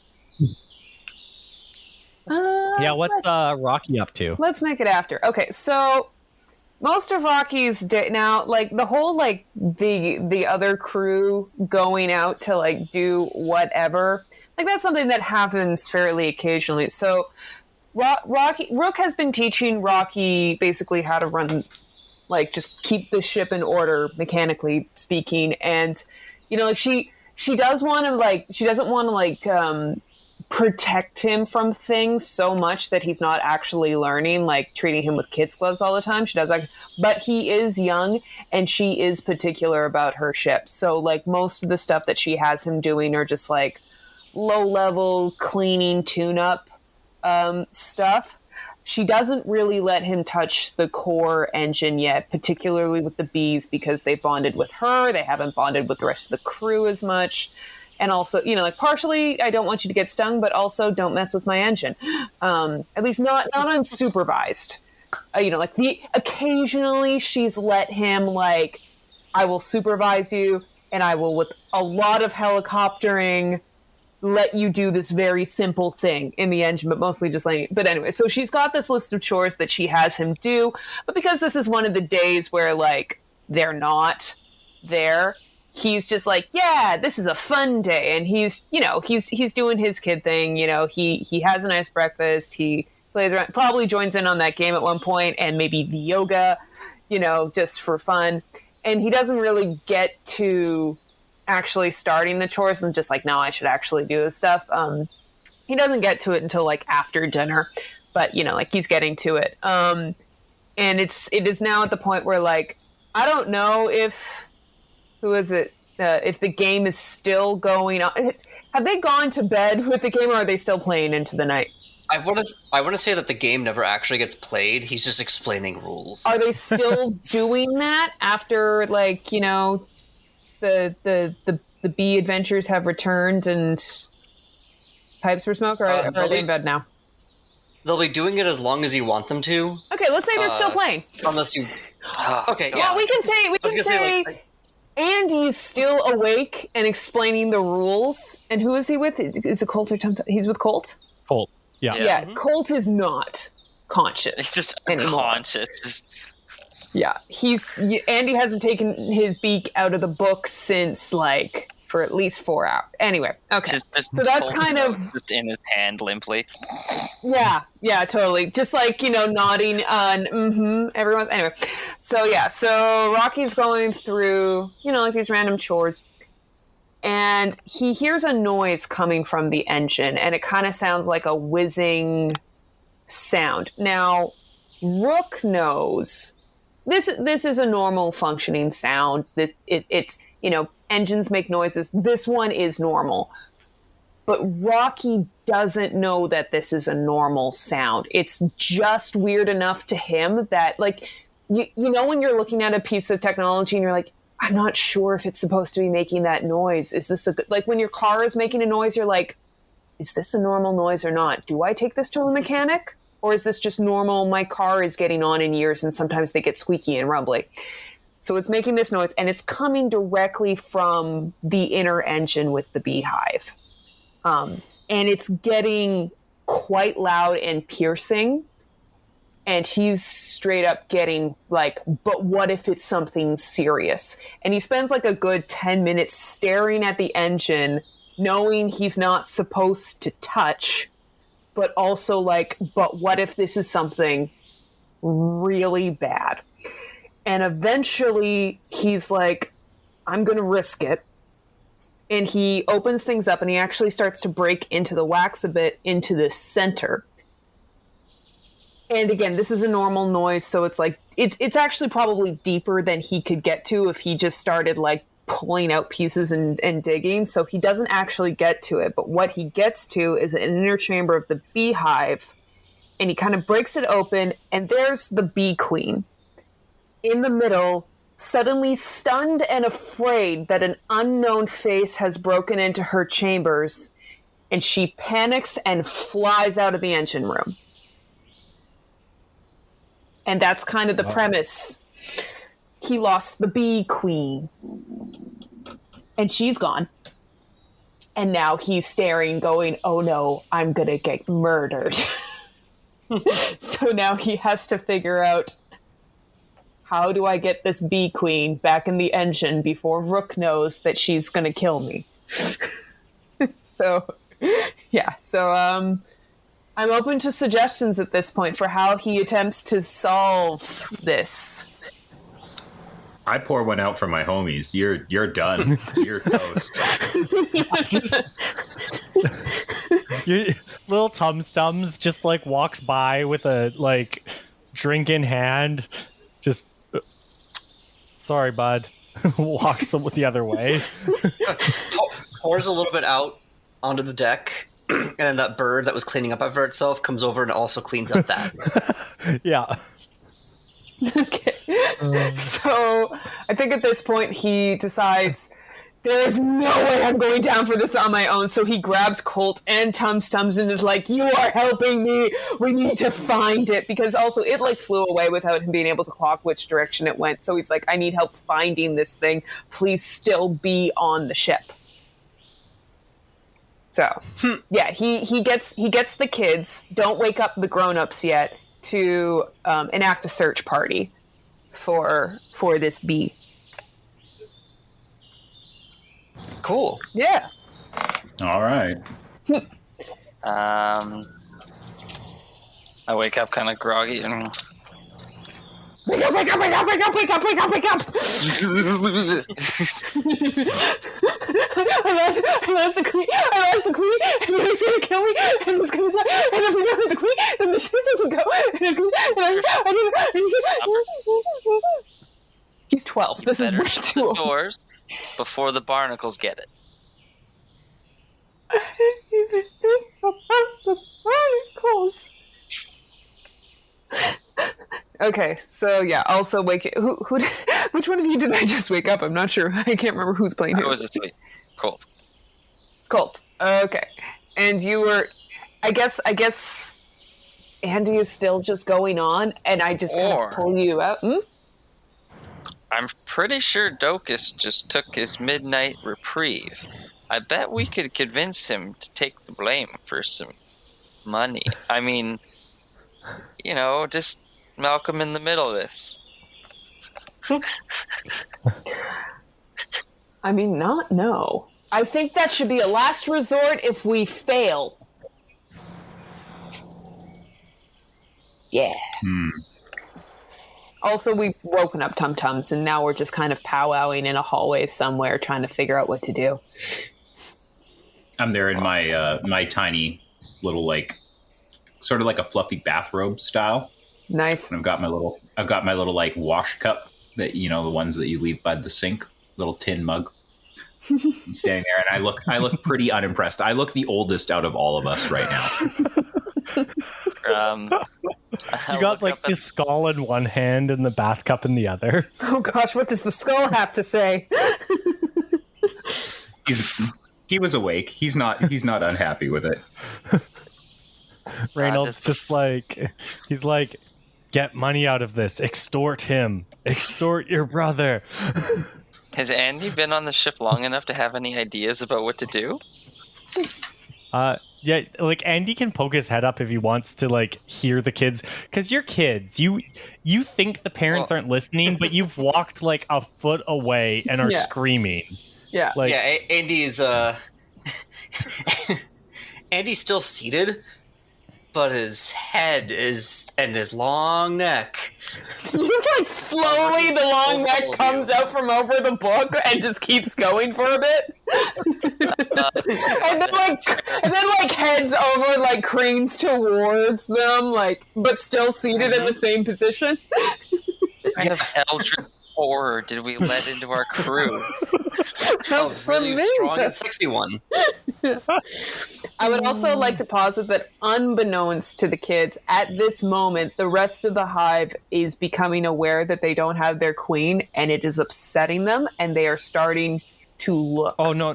What's Rocky up to? Let's make it after. Okay, so most of Rocky's day now, like the whole like the other crew going out to like do whatever, like that's something that happens fairly occasionally. So Rook has been teaching Rocky basically how to run, like just keep the ship in order, mechanically speaking. And like she does want to like, she doesn't want to like protect him from things so much that he's not actually learning, like treating him with kid's gloves all the time. She does like, but he is young and she is particular about her ship. So like most of the stuff that she has him doing are just like low level cleaning tune-up stuff. She doesn't really let him touch the core engine yet, particularly with the bees, because they bonded with her. They haven't bonded with the rest of the crew as much. And also, like partially, I don't want you to get stung, but also don't mess with my engine. At least not unsupervised. Like occasionally she's let him like, I will supervise you and I will, with a lot of helicoptering, let you do this very simple thing in the engine, but mostly just letting. But anyway, so she's got this list of chores that she has him do. But because this is one of the days where like they're not there, he's just like, yeah, this is a fun day. And he's doing his kid thing. He has a nice breakfast. He plays around, probably joins in on that game at one point, and maybe the yoga, just for fun. And he doesn't really get to actually starting the chores and just like, no, I should actually do this stuff. He doesn't get to it until like after dinner, but like he's getting to it. And it is now at the point where like, I don't know if, who is it? if the game is still going on. Have they gone to bed with the game, or are they still playing into the night? I want to say that the game never actually gets played. He's just explaining rules. Are they still doing that after, like, you know, the bee adventures have returned and pipes for smoke, or are they in bed now? They'll be doing it as long as you want them to. Okay, let's say they're still playing. Unless you. Okay, yeah. Well, we can say Andy's still awake and explaining the rules. And who is he with? Is it Colt or Tums-Tums? He's with Colt? Colt. Yeah. Yeah, Colt is not conscious. It's just anymore. unconscious. Yeah, Andy hasn't taken his beak out of the book since, like, for at least 4 hours. Anyway, okay. So that's kind of just in his hand limply. Yeah, totally. Just like, you know, nodding on everyone's. Anyway, so Rocky's going through, you know, like these random chores, and he hears a noise coming from the engine, and it kind of sounds like a whizzing sound. Now, Rook knows this is a normal functioning sound. It's you know, engines make noises. This one is normal. But Rocky doesn't know that this is a normal sound. It's just weird enough to him that, like, you know, when you're looking at a piece of technology and you're like, I'm not sure if it's supposed to be making that noise. Is this like when your car is making a noise, you're like, is this a normal noise or not? Do I take this to a mechanic? Or is this just normal? My car is getting on in years and sometimes they get squeaky and rumbly. So it's making this noise, and it's coming directly from the inner engine with the beehive. And it's getting quite loud and piercing. And he's straight up getting like, but what if it's something serious? And he spends like a good 10 minutes staring at the engine, knowing he's not supposed to touch, but also like, but what if this is something really bad? And eventually he's like, I'm going to risk it. And he opens things up and he actually starts to break into the wax a bit into the center. And again, this is a normal noise. So it's like, it's actually probably deeper than he could get to if he just started like pulling out pieces and digging. So he doesn't actually get to it. But what he gets to is an inner chamber of the beehive. And he kind of breaks it open. And there's the bee queen in the middle, suddenly stunned and afraid that an unknown face has broken into her chambers, and she panics and flies out of the engine room. And that's kind of the premise. He lost the bee queen, and she's gone. And now he's staring, going, oh no, I'm gonna get murdered. So now he has to figure out, how do I get this bee queen back in the engine before Rook knows that she's going to kill me? So I'm open to suggestions at this point for how he attempts to solve this. I pour one out for my homies. You're done. You're toast. Little Tums-Tums just like walks by with a like drink in hand, just sorry, bud. Walks the other way. Pours a little bit out onto the deck, and then that bird that was cleaning up after itself comes over and also cleans up that. Yeah. Okay. So I think at this point he decides, there is no way I'm going down for this on my own. So he grabs Colt and Tums-Tums and is like, you are helping me. We need to find it. Because also it like flew away without him being able to clock which direction it went. So he's like, I need help finding this thing. Please still be on the ship. So yeah, he gets the kids, don't wake up the grown-ups yet, to enact a search party for this bee. Cool. Yeah. All right. I wake up kind of groggy and Wake up! I lost the queen, and he's gonna kill me, and he's gonna die, and if we go with the queen, then the ship doesn't go, He's 12. You This is better way shut too the old. doors before the barnacles get it. Barnacles. Okay, so yeah, also wake. Which one of you did I just wake up? I'm not sure. I can't remember who's playing who. I was asleep. Colt. Colt. Okay, and you were. I guess Andy is still just going on, and I just kind of pull you out. I'm pretty sure Docus just took his midnight reprieve. I bet we could convince him to take the blame for some money. I mean, just Malcolm in the middle of this. I mean, no. I think that should be a last resort if we fail. Yeah. Also, we've woken up Tum-Tums, and now we're just kind of powwowing in a hallway somewhere, trying to figure out what to do. I'm there in my tiny little, like, sort of like a fluffy bathrobe style. Nice. And I've got my little like wash cup that the ones that you leave by the sink, little tin mug. I'm standing there, and I look pretty unimpressed. I look the oldest out of all of us right now. You got like the skull in one hand and the bath cup in the other. Oh gosh, what does the skull have to say? He was awake. He's not unhappy with it. Reynolds he's like, get money out of this. Extort him. Extort your brother. Has Andy been on the ship long enough to have any ideas about what to do? Yeah, like Andy can poke his head up if he wants to like hear the kids, because you're kids. You think the parents aren't listening, but you've walked like a foot away and are screaming. Yeah, like, Andy's Andy's still seated, but his head and his long neck. Just like slowly the long neck comes out from over the book and just keeps going for a bit. and then heads over, like cranes towards them, like, but still seated in the same position. What kind of eldritch horror did we let into our crew? A really strong and sexy one. I would also like to posit that unbeknownst to the kids, at this moment, the rest of the hive is becoming aware that they don't have their queen, and it is upsetting them, and they are starting to look. Oh no!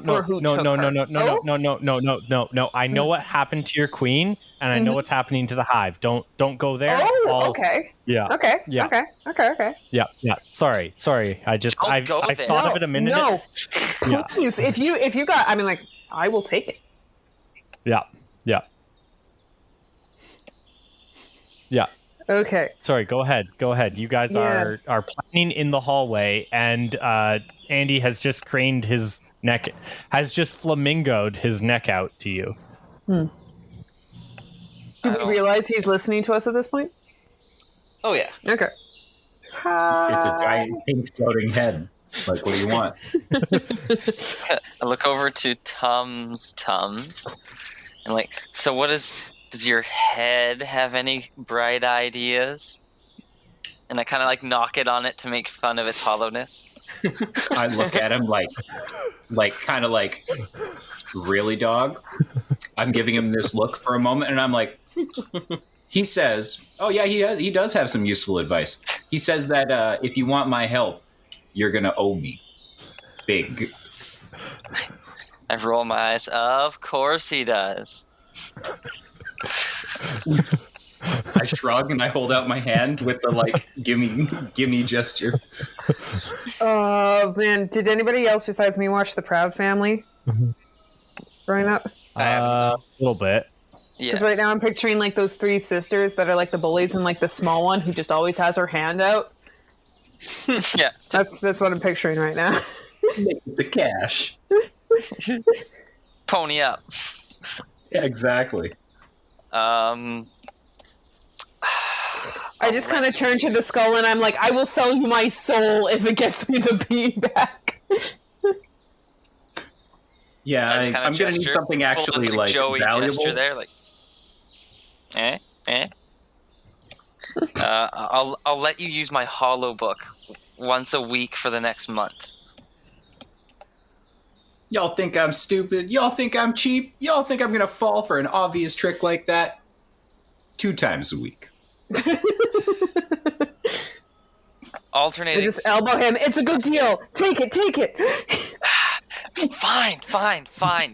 I know what happened to your queen, and I know what's happening to the hive. Don't go there. Okay. Yeah. Okay. Yeah. Okay. Yeah. Sorry. I thought of it a minute. No. Please, if you got, I mean, like, I will take it. Yeah. Okay. Sorry, go ahead. You guys are planning in the hallway, and Andy has just craned his neck, has just flamingoed his neck out to you. Do we realize he's listening to us at this point? Oh, yeah. Okay. It's a giant pink floating head. Like, what do you want? I look over to Tums-Tums and like, so what does your head have any bright ideas? And I kind of like knock it on it to make fun of its hollowness. I look at him like kind of like, really, dog? I'm giving him this look for a moment, and I'm like, he says, oh yeah, he does have some useful advice. He says that if you want my help, you're gonna owe me big. I roll my eyes. Of course he does. I shrug and I hold out my hand with the like gimme gesture. Oh man, did anybody else besides me watch The Proud Family growing up? A little bit. Because right now I'm picturing like those three sisters that are like the bullies, and like the small one who just always has her hand out. Yeah, that's what I'm picturing right now. The cash. Pony up. Yeah, exactly. I just kind of turn to the skull and I'm like, I will sell you my soul if it gets me the bean back. Yeah, I'm going to need something actually like Joey valuable. Gesture there, like, I'll let you use my hollow book once a week for the next month. Y'all think I'm stupid? Y'all think I'm cheap? Y'all think I'm gonna fall for an obvious trick like that? 2 times a week. Alternating. We just elbow him. It's a good deal. Take it. Fine.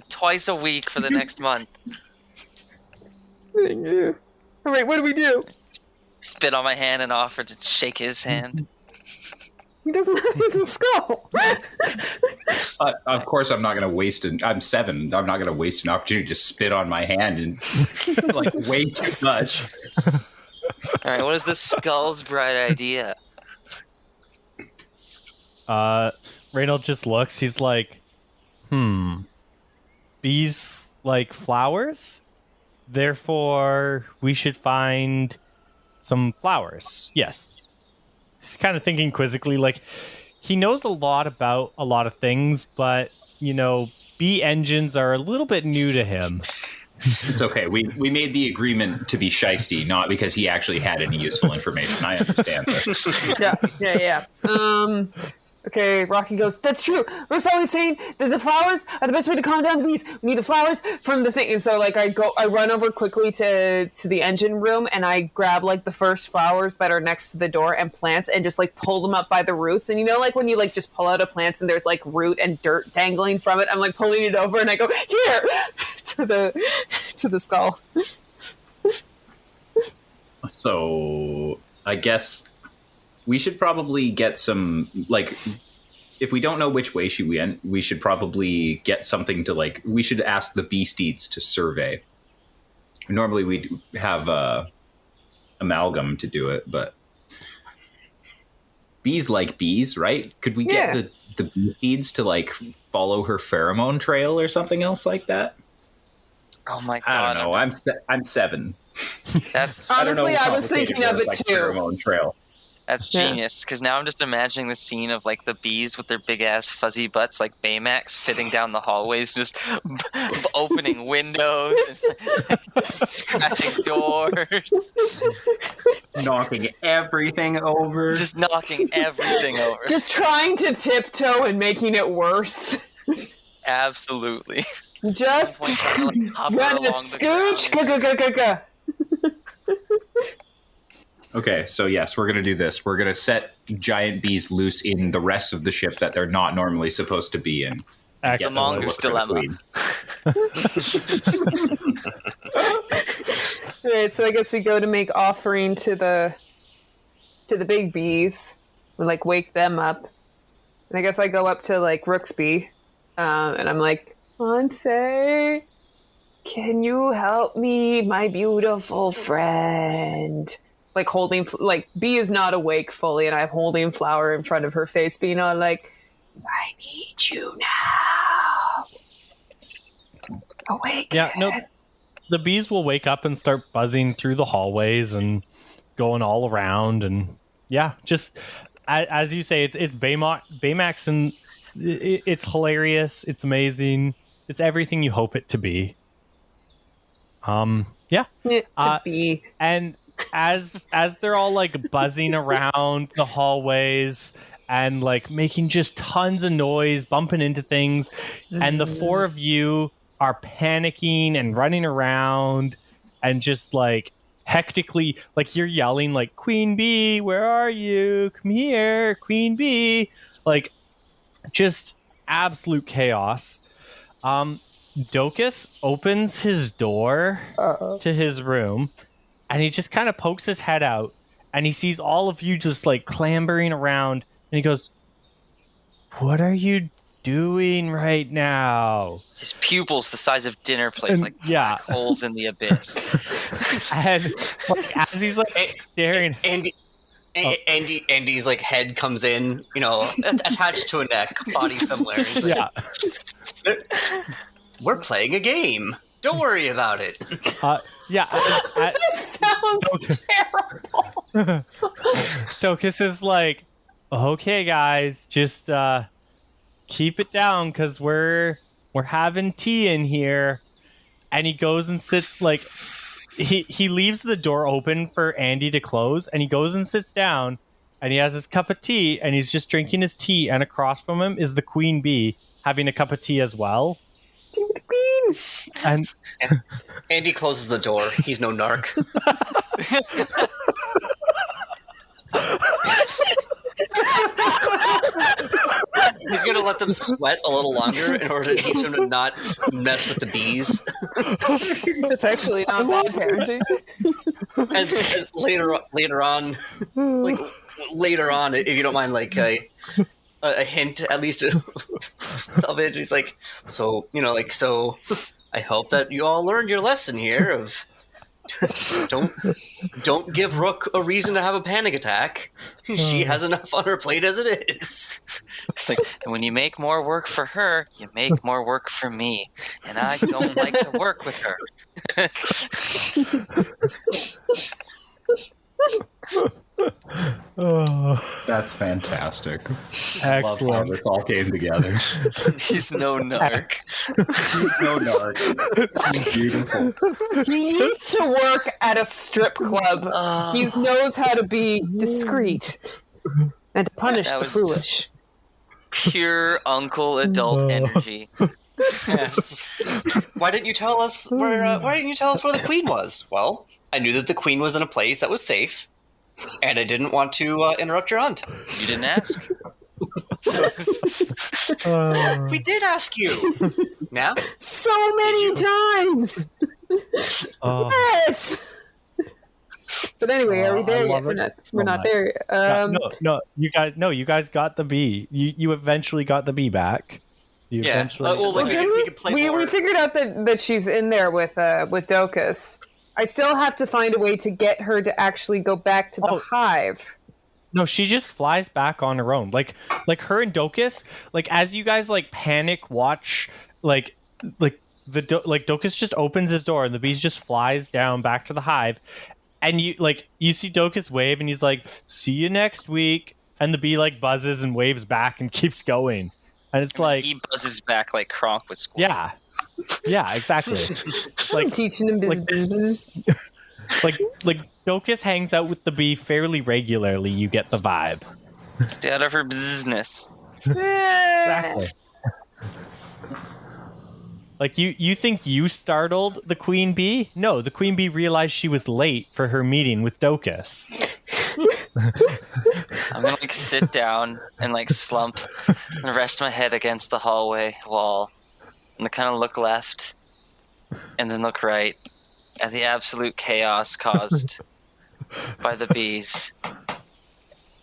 Twice a week for the next month. Thank you. All right, what do we do? Spit on my hand and offer to shake his hand. He doesn't have his skull. Of course, I'm not going to waste I'm 7. I'm not going to waste an opportunity to spit on my hand and like way too much. All right, what is the skull's bright idea? Reynold just looks. He's like, bees like flowers? Therefore, we should find some flowers. Yes. He's kind of thinking quizzically, like, he knows a lot about a lot of things, but, bee engines are a little bit new to him. It's okay. We made the agreement to be shiesty, not because he actually had any useful information. I understand this. Yeah. Okay, Rocky goes, that's true. Rook's always saying that the flowers are the best way to calm down the bees. We need the flowers from the thing. And so, like, I run over quickly to the engine room, and I grab, like, the first flowers that are next to the door and plants and just, like, pull them up by the roots. And like, when you, like, just pull out a plant and there's, like, root and dirt dangling from it, I'm, like, pulling it over, and I go, here! to the skull. So, I guess we should probably get some, like, if we don't know which way she went, we should probably get something to, like, we should ask the beasties to survey. Normally we'd have amalgam to do it, but bees like bees, right? Could we get the beasties to, like, follow her pheromone trail or something else like that? Oh my god! I don't know. I'm 7. That's honestly, I was thinking of it too. Pheromone trail. That's genius, because now I'm just imagining the scene of, like, the bees with their big-ass fuzzy butts, like Baymax, fitting down the hallways, just opening windows, and scratching doors. Knocking everything over. Just knocking everything over. Just trying to tiptoe and making it worse. Absolutely. Just gonna scooch. Okay, so yes, we're going to do this. We're going to set giant bees loose in the rest of the ship that they're not normally supposed to be in. The mongoose dilemma. Alright, so I guess we go to make offering to the big bees. We, like, wake them up. And I guess I go up to, like, Rooksby. And I'm like, Onse, can you help me, my beautiful friend? Like, holding, like, Bee is not awake fully, and I'm holding flower in front of her face, being all like, I need you now. Awake. Yeah, no, the bees will wake up and start buzzing through the hallways and going all around, and just as you say, it's Baymax, and it's hilarious, it's amazing, it's everything you hope it to be. It's a bee. And as they're all, like, buzzing around the hallways and, like, making just tons of noise, bumping into things, and the 4 of you are panicking and running around and just, like, hectically, like, you're yelling, like, Queen Bee, where are you? Come here, Queen Bee. Like, just absolute chaos. Docus opens his door to his room, and he just kind of pokes his head out, and he sees all of you just, like, clambering around, and he goes, what are you doing right now? His pupils the size of dinner plates, like black holes in the abyss. And, like, as he's, like, staring... Andy's, like, head comes in, attached to a neck, body somewhere. He's like, we're playing a game. Don't worry about it. That sounds terrible. Docus is like, okay, guys, just keep it down, because we're having tea in here. And he goes and sits, like, he leaves the door open for Andy to close, and he goes and sits down, and he has his cup of tea, and he's just drinking his tea, and across from him is the queen bee having a cup of tea as well. Tea with the queen! And Andy closes the door. He's no narc. He's going to let them sweat a little longer in order to teach them to not mess with the bees. That's actually not bad parenting. And later on, if you don't mind, like a hint, at least of it. He's like, so I hope that you all learned your lesson here of don't give Rook a reason to have a panic attack. She has enough on her plate as it is. It's like, and when you make more work for her, you make more work for me, and I don't like to work with her. That's fantastic. Excellent. Love how this all came together. He's no narc. He's no narc. He's beautiful. He used to work at a strip club. He knows how to be discreet and to punish That the was foolish. Pure uncle adult energy. Yes. Why didn't you tell us where the queen was? Well, I knew that the queen was in a place that was safe, and I didn't want to interrupt your hunt. You didn't ask. We did ask you. Now? So many times! Yes! But anyway, are we there yet? We're not there yet. No, you guys got the bee. You eventually got the bee back. You eventually. We can play more. We figured out that she's in there with Docus. I still have to find a way to get her to actually go back to the hive. No, she just flies back on her own. Like her and Docus, like as you guys like panic watch, like Docus just opens his door and the bees just flies down back to the hive, and you see Docus wave and he's like, "See you next week," and the bee like buzzes and waves back and keeps going, and it's like he buzzes back like Kronk with Squirrel. Yeah, exactly. I'm teaching him business. Like Docus hangs out with the bee fairly regularly. You get the vibe. Stay out of her business. Exactly. Like you think you startled the queen bee? No, the queen bee realized she was late for her meeting with Docus. I'm gonna like sit down and like slump and rest my head against the hallway wall and kind of look left and then look right at the absolute chaos caused by the bees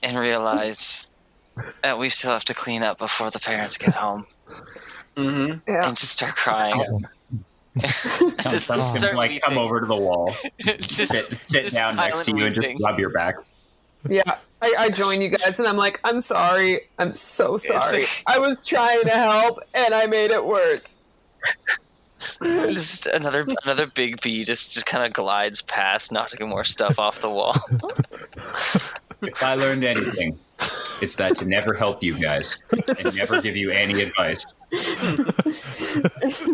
and realize that we still have to clean up before the parents get home. Mm-hmm. Yeah. And just start crying. Just start like weeping. come over to the wall, Just sit down next to you, and just weeping. rub your back. Yeah, I join you guys, and I'm like, I'm sorry. I'm so sorry. I was trying to help, and I made it worse. Just another big bee just kind of glides past, knocking more stuff off the wall. If I learned anything, it's that to never help you guys and never give you any advice.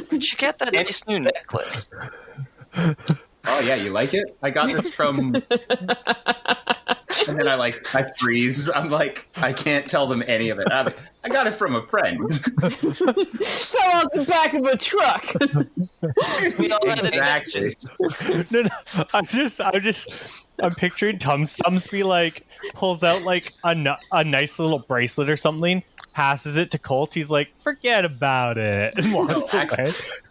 Where'd you get that nice new necklace? Oh yeah, you like it? I got this from. And then I freeze. I'm like, I can't tell them any of it. I got it from a friend. Fell out the back of a truck. We all had Exactly. I'm picturing Tums-Tums be like, pulls out like a nice little bracelet or something, passes it to Colt. He's like, forget about it, and walks away.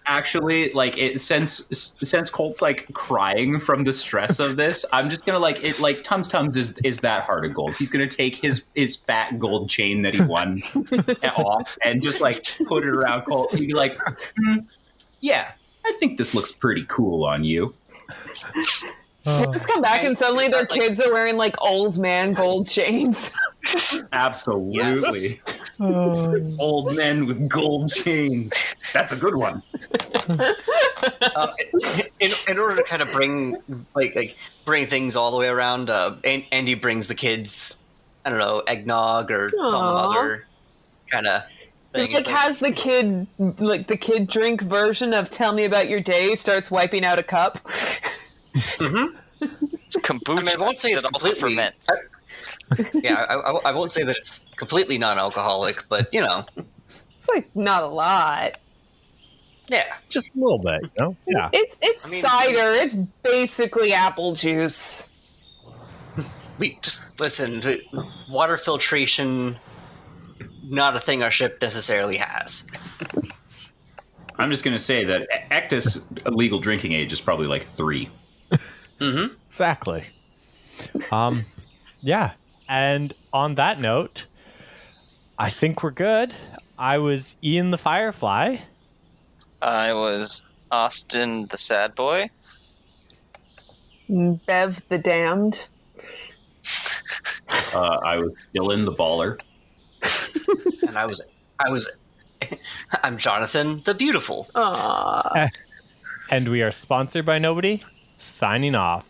Actually, like since Colt's like crying from the stress of this, I'm just gonna Tums-Tums is that heart of gold. He's gonna take his fat gold chain that he won off and just like put it around Colt. He'd be like, yeah, I think this looks pretty cool on you. Let's come back and suddenly their kids are wearing like old man gold chains. Absolutely. Yes. Old men with gold chains. That's a good one. In order to kind of bring things all the way around, Andy brings the kids, I don't know, eggnog or some other kind of thing. Like has the kid kid drink version of "Tell me about your day." Starts wiping out a cup. It's kombucha. I won't say it's that also completely. ferments. Yeah, I won't say that it's completely non-alcoholic, but It's like not a lot. yeah. Just a little bit, you know? Yeah. It's I mean- cider. It's basically apple juice. We just listen. Water filtration, not a thing our ship necessarily has. I'm just going to say that Ectus legal drinking age is probably like 3. Mm-hmm. Exactly. Yeah. And on that note, I think we're good. I was Ian the Firefly. I was Austin the sad boy. Bev the damned. I was Dylan the baller. And I'm Jonathan the beautiful. Aww. And we are sponsored by nobody. Signing off.